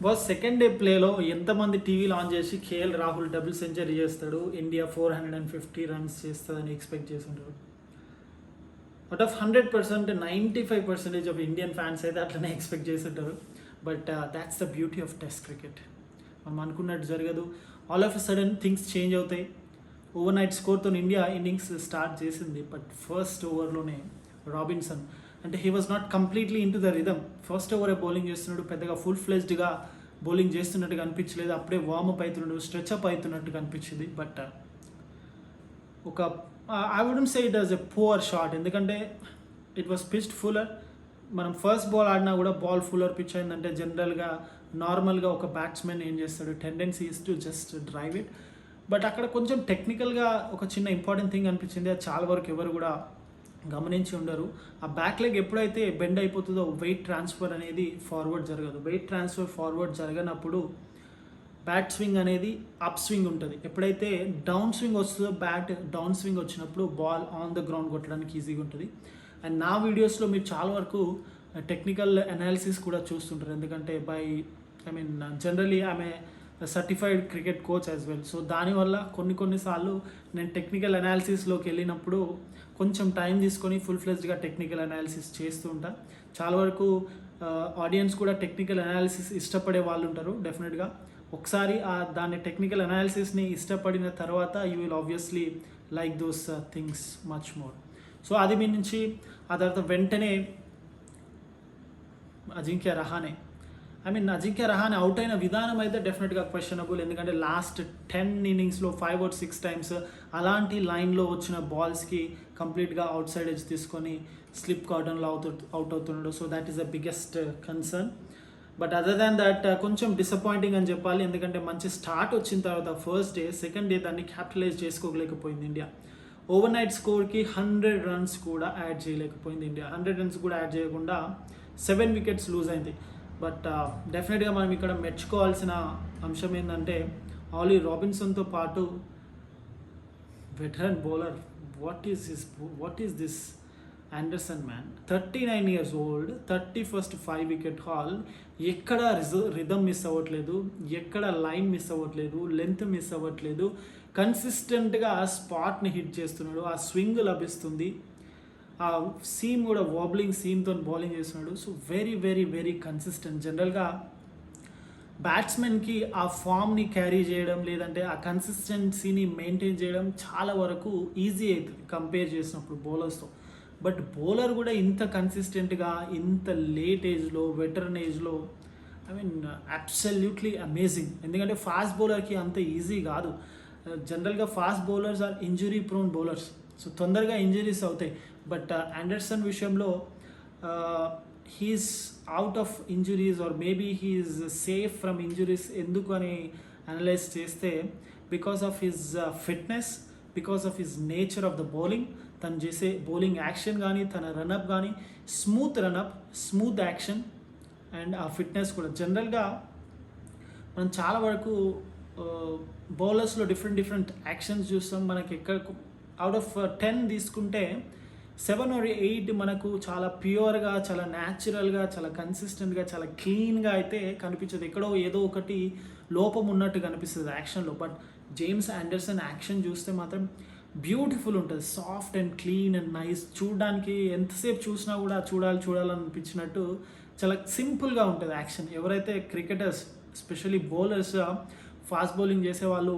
Boss second day ప్లేలో ఎంతమంది టీవీలు ఆన్ చేసి కేఎల్ రాహుల్ డబుల్ సెంచరీ చేస్తాడు, ఇండియా 450 రన్స్ చేస్తుందని ఎక్స్పెక్ట్ చేస్తుంటారు. Out of 100%, 95% of Indian fans అయితే అట్లనే ఎక్స్పెక్ట్ చేస్తుంటారు. But that's the beauty of test cricket. మనం అనుకున్నట్టు జరగదు. All of a sudden things change అవుతాయి. ఓవర్ నైట్ స్కోర్తో ఇండియా ఇన్నింగ్స్ స్టార్ట్ చేసింది. బట్ ఫస్ట్ ఓవర్లోనే రాబిన్సన్ అంటే he was not completely into the rhythm. First ఓవరే బౌలింగ్ చేస్తున్నాడు, పెద్దగా ఫుల్ ఫ్లెజ్డ్గా బౌలింగ్ చేస్తున్నట్టుగా అనిపించలేదు. అప్పుడే వార్మప్ అవుతున్నాడు, స్ట్రెచ్అప్ అవుతున్నట్టుగా అనిపించింది. బట్ ఒక I wouldn't say it as a poor shot, ఎందుకంటే ఇట్ వాస్ పిచ్డ్ ఫుల్లర్. మనం ఫస్ట్ బాల్ ఆడినా కూడా బాల్ ఫుల్లర్ పిచ్ అయిందంటే జనరల్గా నార్మల్గా ఒక బ్యాట్స్మెన్ ఏం చేస్తాడు, tendency is to just drive it. But అక్కడ కొంచెం టెక్నికల్గా ఒక చిన్న ఇంపార్టెంట్ థింగ్ అనిపించింది. అది చాలా వరకు ఎవరు కూడా గమనించి ఉండరు. ఆ బ్యాక్ లెగ్ ఎప్పుడైతే బెండ్ అయిపోతుందో వెయిట్ ట్రాన్స్ఫర్ అనేది ఫార్వర్డ్ జరగదు. వెయిట్ ట్రాన్స్ఫర్ ఫార్వర్డ్ జరగనప్పుడు బ్యాట్ స్వింగ్ అనేది అప్ స్వింగ్ ఉంటుంది. ఎప్పుడైతే డౌన్ స్వింగ్ వస్తుందో బ్యాట్ డౌన్ స్వింగ్ వచ్చినప్పుడు బాల్ ఆన్ ద గ్రౌండ్ కొట్టడానికి ఈజీగా ఉంటుంది. అండ్ నా వీడియోస్లో మీరు చాలా వరకు టెక్నికల్ అనాలిసిస్ కూడా చూస్తుంటారు, ఎందుకంటే జనరలీ ఆమె certified cricket coach as well. So దానివల్ల కొన్నిసార్లు నేను టెక్నికల్ అనాలిసిస్లోకి వెళ్ళినప్పుడు కొంచెం టైం తీసుకొని ఫుల్ ఫ్లెజ్డ్గా టెక్నికల్ అనాలిసిస్ చేస్తూ ఉంటా. చాలా వరకు ఆడియన్స్ కూడా టెక్నికల్ అనాలిసిస్ ఇష్టపడే వాళ్ళు ఉంటారు. డెఫినెట్గా ఒకసారి దాని టెక్నికల్ అనాలిసిస్ని ఇష్టపడిన తర్వాత you will obviously like those things much more. So అది మీ నుంచి ఆ తర్వాత వెంటనే అజింక్య రహానే అజింక్య రహానే అవుట్ అయిన విధానం అయితే డెఫినెట్గా క్వశ్చనబుల్, ఎందుకంటే లాస్ట్ 10 ఇన్నింగ్స్లో 5 or 6 టైమ్స్ అలాంటి లైన్లో వచ్చిన బాల్స్కి కంప్లీట్గా అవుట్ సైడ్ ఎడ్జ్ తీసుకొని స్లిప్ కార్డన్లో అవుట్ అవుతున్నాడు. So that is the biggest concern. But other than that కొంచెం డిసప్పాయింటింగ్ అని చెప్పాలి, ఎందుకంటే మంచి స్టార్ట్ వచ్చిన తర్వాత ఫస్ట్ డే, సెకండ్ డే దాన్ని క్యాపిటలైజ్ చేసుకోలేకపోయింది ఇండియా. ఓవర్ నైట్ స్కోర్కి 100 runs కూడా యాడ్ చేయలేకపోయింది ఇండియా. 100 runs కూడా యాడ్ చేయకుండా 7 wickets లూజ్ అయింది. బట్ డెఫినెట్గా మనం ఇక్కడ మెచ్చుకోవాల్సిన అంశం ఏంటంటే ఆలీ రాబిన్సన్తో పాటు veteran bowler what is this Anderson man, 39 years old, 31st 5 wicket haul. ఎక్కడ రిథమ్ మిస్ అవ్వట్లేదు, ఎక్కడ లైన్ మిస్ అవ్వట్లేదు, లెంత్ మిస్ అవ్వట్లేదు, కన్సిస్టెంట్గా ఆ స్పాట్ని హిట్ చేస్తున్నాడు, ఆ స్వింగ్ లభిస్తుంది, ఆ సీమ్ కూడా వాబ్లింగ్ సీమ్తో బౌలింగ్ చేస్తున్నాడు. So very very very consistent. జనరల్గా బ్యాట్స్మెన్కి ఆ ఫామ్ని క్యారీ చేయడం లేదంటే ఆ కన్సిస్టెన్సీని మెయింటైన్ చేయడం చాలా వరకు ఈజీ అవుతుంది కంపేర్ చేసినప్పుడు బౌలర్స్తో. బట్ బౌలర్ కూడా ఇంత కన్సిస్టెంట్గా ఇంత లేట్ ఏజ్లో వెటరన్ ఏజ్లో అబ్సల్యూట్లీ అమేజింగ్. ఎందుకంటే ఫాస్ట్ బౌలర్కి అంత ఈజీ కాదు. జనరల్గా fast bowlers are injury prone bowlers, so తొందరగా ఇంజరీస్ అవుతాయి. బట్ ఆండర్సన్ విషయంలో he's out of injuries or maybe he's safe from injuries. ఎందుకు అని అనలైజ్ చేస్తే because of his fitness, because of his nature of the bowling. తను చేసే bowling action కానీ తన రన్అప్ కానీ smooth runup, smooth action and ఆ ఫిట్నెస్ కూడా. జనరల్గా మనం చాలా వరకు బౌలర్స్లో డిఫరెంట్ యాక్షన్స్ చూస్తాం. మనకి ఎక్కడ అవుట్ ఆఫ్ 10 తీసుకుంటే 7 or 8 మనకు చాలా ప్యూర్గా, చాలా న్యాచురల్గా, చాలా కన్సిస్టెంట్గా, చాలా క్లీన్గా అయితే కనిపించదు. ఎక్కడో ఏదో ఒకటి లోపం ఉన్నట్టు కనిపిస్తుంది యాక్షన్లో. బట్ జేమ్స్ ఆండర్సన్ యాక్షన్ చూస్తే మాత్రం బ్యూటిఫుల్ ఉంటుంది, soft and clean and nice. చూడడానికి ఎంతసేపు చూసినా కూడా చూడాలనిపించినట్టు చాలా సింపుల్గా ఉంటుంది యాక్షన్. ఎవరైతే cricketers especially bowlers fast bowling చేసేవాళ్ళు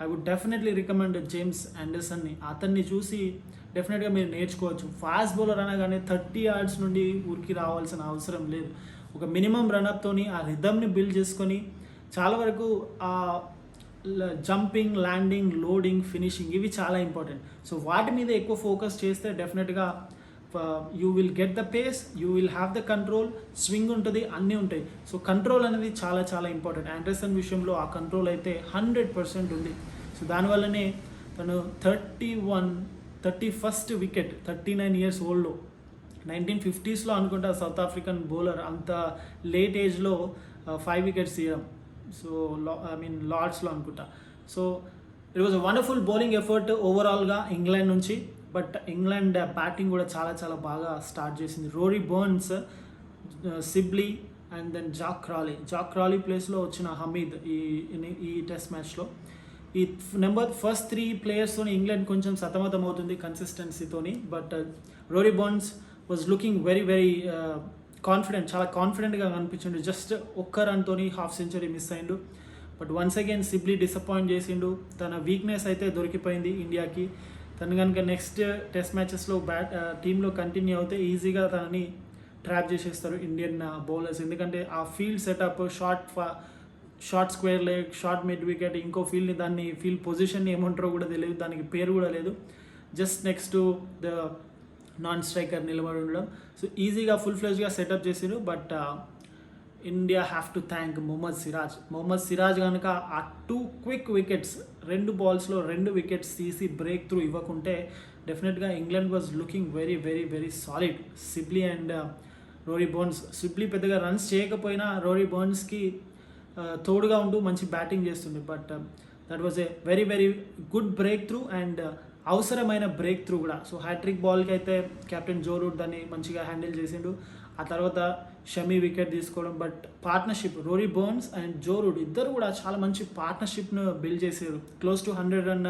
I would definitely recommend James ఆండర్సన్ని. అతన్ని చూసి డెఫినెట్గా మీరు నేర్చుకోవచ్చు. ఫాస్ట్ బౌలర్ అనగానే 30 yards నుండి ఊరికి రావాల్సిన అవసరం లేదు. ఒక మినిమం రన్అప్తోని ఆ రిథమ్ని బిల్డ్ చేసుకొని చాలా వరకు ఆ జంపింగ్, ల్యాండింగ్, లోడింగ్, ఫినిషింగ్ ఇవి చాలా ఇంపార్టెంట్. సో వాటి మీద ఎక్కువ ఫోకస్ చేస్తే డెఫినెట్గా you will get the face, you will have the control, swing ఉంటుంది, అన్నీ ఉంటాయి. సో కంట్రోల్ అనేది చాలా చాలా ఇంపార్టెంట్. ఆండర్సన్ విషయంలో ఆ కంట్రోల్ అయితే 100% ఉంది. సో దానివల్లనే తను 31st wicket 39 years oldలో 1950sలో అనుకుంటా సౌత్ ఆఫ్రికన్ బౌలర్ అంత లేట్ ఏజ్లో 5 wickets తీయడం. సో లార్డ్స్లో అనుకుంటా. So it was a wonderful bowling effort ఓవరాల్గా ఇంగ్లాండ్ నుంచి. బట్ ఇంగ్లాండ్ బ్యాటింగ్ కూడా చాలా చాలా బాగా స్టార్ట్ చేసింది. Rory Burns, Sibley, and then Zak Crawley ప్లేస్లో వచ్చిన హమీద్ ఈ టెస్ట్ మ్యాచ్లో. ఈ ఫస్ట్ 3 ప్లేయర్స్తోని ఇంగ్లాండ్ కొంచెం సతమతం అవుతుంది కన్సిస్టెన్సీతోని. But Rory Burns was looking very very confident, చాలా కాన్ఫిడెంట్గా కనిపించిండు. జస్ట్ ఒక్క రన్తోని హాఫ్ సెంచరీ మిస్ అయిండు. But once again Sibley disappoint చేసిండు. తన వీక్నెస్ అయితే దొరికిపోయింది ఇండియాకి. తను కనుక నెక్స్ట్ టెస్ట్ మ్యాచెస్లో టీంలో కంటిన్యూ అవుతే ఈజీగా తనని ట్రాప్ చేసేస్తారు ఇండియన్ బౌలర్స్. ఎందుకంటే ఆ field setup, short square leg, short mid wicket, ఇంకో ఫీల్డ్ పొజిషన్ని ఏమంటారో కూడా తెలియదు, దానికి పేరు కూడా లేదు. Just next to the non striker నిలబడి ఉండడం. సో ఈజీగా ఫుల్ ఫ్లెజ్గా సెటప్ చేసారు. But India have to thank Mohammed Siraj కనుక ఆ 2 క్విక్ వికెట్స్ 2 బాల్స్లో 2 వికెట్స్ తీసి బ్రేక్ త్రూ ఇవ్వకుంటే డెఫినెట్గా England was looking very very very solid. Sibley and Rory Burns, Sibley పెద్దగా రన్స్ చేయకపోయినా రోరీ బార్న్స్కి తోడుగా ఉంటూ మంచి బ్యాటింగ్ చేస్తుంది. But that was a very very good break through and అవసరమైన బ్రేక్ త్రూ కూడా. సో హ్యాట్రిక్ బాల్కి అయితే కెప్టెన్ జో రూట్ దాన్ని మంచిగా హ్యాండిల్ చేసిండు. ఆ తర్వాత షమీ వికెట్ తీసుకోవడం. But partnership Rory Burns and Joe Root ఇద్దరు కూడా చాలా మంచి పార్ట్నర్షిప్ను బిల్డ్ చేశారు. క్లోజ్ టు 100 రన్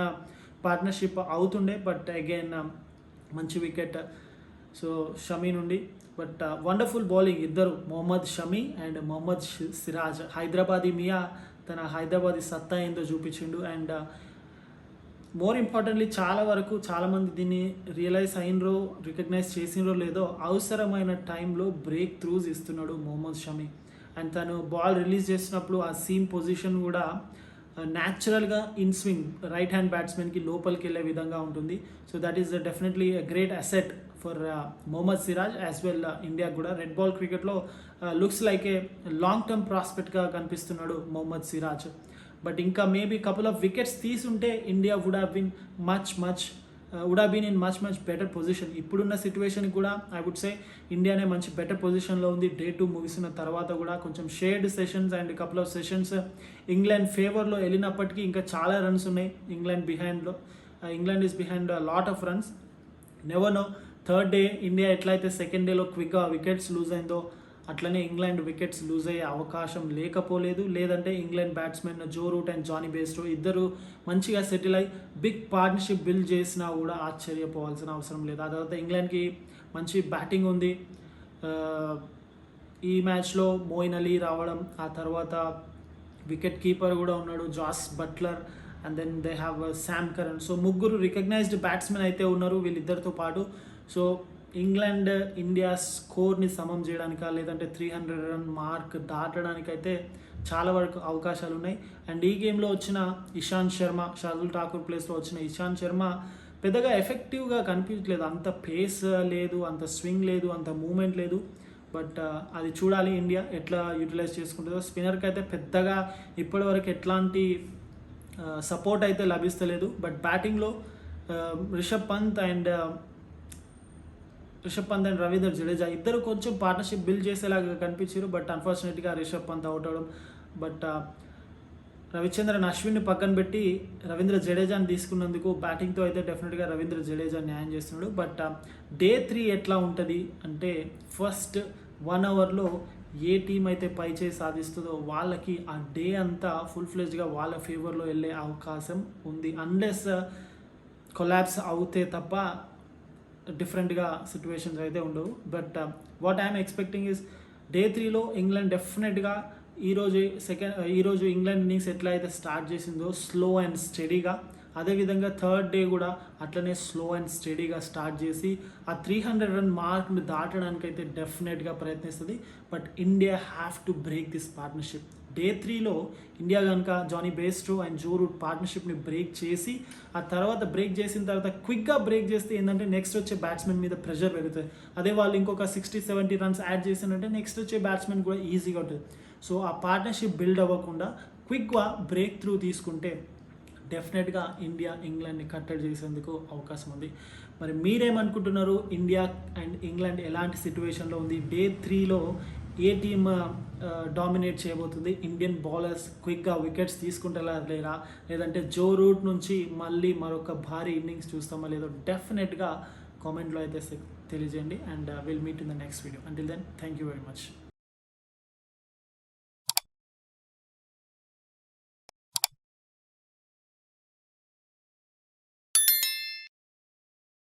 పార్ట్నర్షిప్ అవుతుండే. బట్ అగైన్ మంచి వికెట్ సో షమీ నుండి. బట్ వండర్ఫుల్ బౌలింగ్ ఇద్దరు, మొహమ్మద్ షమీ అండ్ మొహమ్మద్ సిరాజ్. హైదరాబాదీ మియా తన హైదరాబాదీ సత్తా ఏందో చూపించిండు. అండ్ మోర్ ఇంపార్టెంట్లీ చాలామంది దీన్ని రికగ్నైజ్ చేసినరో లేదో, అవసరమైన టైంలో బ్రేక్ త్రూస్ ఇస్తున్నాడు మొహమ్మద్ షమీ. అండ్ తను బాల్ రిలీజ్ చేసినప్పుడు ఆ సీమ్ పొజిషన్ కూడా న్యాచురల్గా ఇన్ స్వింగ్ రైట్ హ్యాండ్ బ్యాట్స్మెన్కి లోపలికి వెళ్ళే విధంగా ఉంటుంది. So that is definitely a great asset for Mohammed Siraj as well. ఇండియాకి కూడా రెడ్ బాల్ క్రికెట్లో looks like a long term ప్రాస్పెక్ట్గా కనిపిస్తున్నాడు మొహమ్మద్ సిరాజ్. బట్ ఇంకా మేబీ కపుల్ ఆఫ్ వికెట్స్ తీసుంటే India would have been in much better position. ఇప్పుడున్న సిచ్యువేషన్కి కూడా ఐ వుడ్ సే ఇండియానే మంచి బెటర్ పొజిషన్లో ఉంది. Day 2 ముగిసిన తర్వాత కూడా కొంచెం shared sessions and couple of sessions England ఫేవర్లో వెళ్ళినప్పటికీ ఇంకా చాలా రన్స్ ఉన్నాయి England is behind lot of runs. Never know, third day India ఎట్లయితే సెకండ్ డేలో క్విక్గా వికెట్స్ లూజ్ అయిందో అట్లనే ఇంగ్లాండ్ వికెట్స్ లూజ్ అయ్యే అవకాశం లేకపోలేదు. లేదంటే England batsmen Joe Root and Jonny Bairstow ఇద్దరు మంచిగా సెటిల్ అయ్యి బిగ్ పార్ట్నర్షిప్ బిల్డ్ చేసినా కూడా ఆశ్చర్యపోవాల్సిన అవసరం లేదు. ఆ తర్వాత ఇంగ్లాండ్కి మంచి బ్యాటింగ్ ఉంది. ఈ మ్యాచ్లో మోయిన్ అలీ రావడం, ఆ తర్వాత వికెట్ కీపర్ కూడా ఉన్నాడు Jos Buttler, and then they have Sam Curran. So ముగ్గురు రికగ్నైజ్డ్ బ్యాట్స్మెన్ అయితే ఉన్నారు వీళ్ళిద్దరితో పాటు. సో ఇంగ్లాండ్ ఇండియా స్కోర్ని సమం చేయడానిక లేదంటే 300 రన్ మార్క్ దాటడానికైతే చాలా వరకు అవకాశాలు ఉన్నాయి. అండ్ ఈ గేమ్లో వచ్చిన ఇషాంత్ శర్మ, షార్దుల్ ఠాకూర్ ప్లేస్లో వచ్చిన ఇషాంత్ శర్మ పెద్దగా ఎఫెక్టివ్గా కనిపించలేదు. అంత పేస్ లేదు, అంత స్వింగ్ లేదు, అంత మూమెంట్ లేదు. బట్ అది చూడాలి ఇండియా ఎట్లా యూటిలైజ్ చేసుకుంటుందో. స్పిన్నర్కి అయితే పెద్దగా ఇప్పటివరకు ఎట్లాంటి సపోర్ట్ అయితే లభిస్తలేదు. బట్ బ్యాటింగ్లో రిషబ్ పంత్ అండ్ రవీంద్ర జడేజా ఇద్దరు కొంచెం పార్ట్నర్షిప్ బిల్డ్ చేసేలాగా కనిపించారు. బట్ అన్ఫార్చునేట్గా రిషబ్ పంత్ అవుట్ అవడం. బట్ రవిచంద్రన్ అశ్విన్ని పక్కన పెట్టి రవీంద్ర జడేజాని తీసుకున్నందుకు బ్యాటింగ్తో అయితే డెఫినెట్గా రవీంద్ర జడేజా న్యాయం చేస్తున్నాడు. బట్ Day 3 ఎట్లా ఉంటుంది అంటే ఫస్ట్ 1 అవర్లో ఏ టీం అయితే పైచేయి సాధిస్తుందో వాళ్ళకి ఆ డే అంతా ఫుల్ ఫ్లెజ్గా వాళ్ళ ఫేవర్లో వెళ్ళే అవకాశం ఉంది. అన్లెస్ కొలాప్స్ అవుతే తప్ప డిఫరెంట్గా సిచ్యువేషన్స్ అయితే ఉండవు. But what I'm expecting is Day 3లో ఇంగ్లాండ్ డెఫినెట్గా ఈరోజు ఇంగ్లాండ్ ఇన్నింగ్స్ ఎట్లా అయితే స్టార్ట్ చేసిందో స్లో అండ్ స్టడీగా, అదేవిధంగా థర్డ్ డే కూడా అట్లనే స్లో అండ్ స్టడీగా స్టార్ట్ చేసి ఆ 300 రన్ మార్క్ని దాటడానికైతే డెఫినెట్గా ప్రయత్నిస్తుంది. But India have to break this partnership. Day 3లో ఇండియా కనుక Jonny Bairstow and Joe Root పార్ట్నర్షిప్ని బ్రేక్ చేసి ఆ తర్వాత బ్రేక్ చేసిన తర్వాత క్విక్గా బ్రేక్ చేస్తే ఏంటంటే నెక్స్ట్ వచ్చే బ్యాట్స్మెన్ మీద ప్రెషర్ పెరుగుతుంది. అదే వాళ్ళు ఇంకొక 60-70 రన్స్ యాడ్ చేసినంటే నెక్స్ట్ వచ్చే బ్యాట్స్మెన్ కూడా ఈజీగా ఉంటుంది. సో ఆ పార్ట్నర్షిప్ బిల్డ్ అవ్వకుండా క్విక్గా బ్రేక్ త్రూ తీసుకుంటే డెఫినెట్గా ఇండియా ఇంగ్లాండ్ని కట్టడి చేసేందుకు అవకాశం ఉంది. మరి మీరేమనుకుంటున్నారు? ఇండియా అండ్ ఇంగ్లాండ్ ఎలాంటి సిచ్యువేషన్లో ఉంది? Day 3లో ఏ టీమ్ డామినేట్ చేయబోతుంది? ఇండియన్ బౌలర్స్ క్విక్గా వికెట్స్ తీసుకుంటారా లేరా, లేదంటే జో రూట్ నుంచి మళ్ళీ మరొక భారీ ఇన్నింగ్స్ చూస్తామా లేదో డెఫినెట్గా కామెంట్లో అయితే తెలియజేయండి. And will meet in the next video. Until then thank you very much.